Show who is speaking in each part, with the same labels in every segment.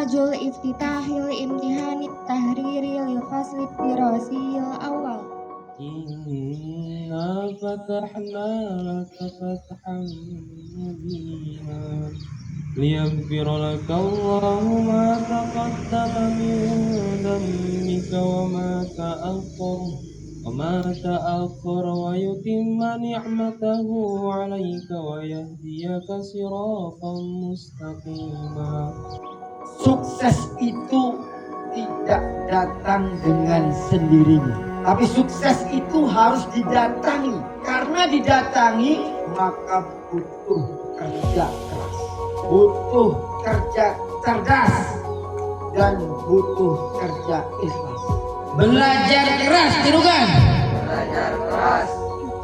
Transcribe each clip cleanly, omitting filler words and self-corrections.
Speaker 1: Minhajul iftitahil imtihanit tahriri lil faslit dirasil awal.
Speaker 2: Inna fatahna laka fathan mubina liyaghfira laka Allahu ma taqaddama min dhanbika wa ma ta'akhkhara wa yutimma ni'matahu 'alaika wa yahdiyaka siratan mustaqima.
Speaker 3: Sukses itu tidak datang dengan sendirinya, tapi sukses itu harus didatangi. Karena didatangi maka butuh kerja keras, butuh kerja cerdas, dan butuh kerja ikhlas.
Speaker 4: Belajar keras, tirukan.
Speaker 3: Belajar keras,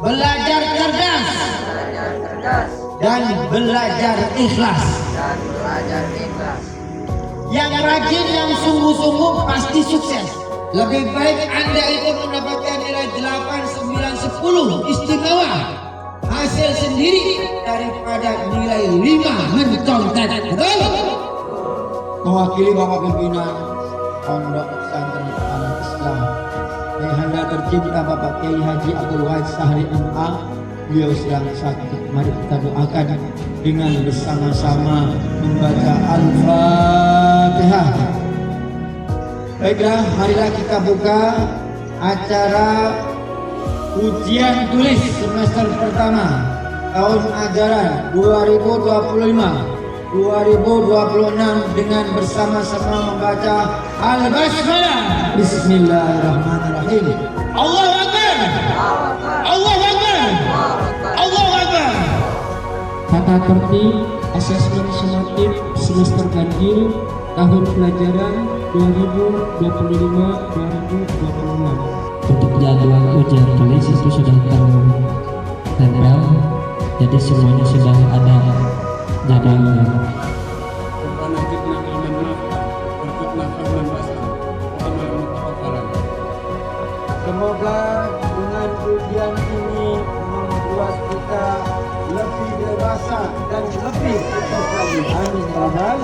Speaker 4: Belajar cerdas,
Speaker 3: dan
Speaker 4: belajar ikhlas. Yang rajin, yang sungguh-sungguh pasti sukses. Lebih baik Anda itu mendapatkan nilai 8, 9, 10 istimewa hasil sendiri daripada nilai 5 mencontek. Betul?
Speaker 3: mewakili Bapak Pimpinan Pondok Pesantren Al-Islam yang Anda tercinta Bapak Kiai Haji Abdul Wahid Sahri MA, beliau sedang sakit. Mari kita doakan dengan bersama-sama membaca Al-Fatihah. Baiklah, marilah kita buka acara ujian tulis semester pertama tahun ajaran 2025-2026 dengan bersama-sama membaca Al-Basmalah. Bismillahirrahmanirrahim.
Speaker 4: Allahu Akbar. Allahu Akbar. Allahu Akbar.
Speaker 2: Tata tertib asesmen sumatif semester ganjil tahun pelajaran 2025-2026.
Speaker 5: Untuk jadwal ujian tulis itu sudah tertempel, jadi semuanya sudah ada jadwalnya.
Speaker 3: Semoga dengan ujian ini membuat kita lebih dewasa dan lebih fokus lagi. Amin ya rabbal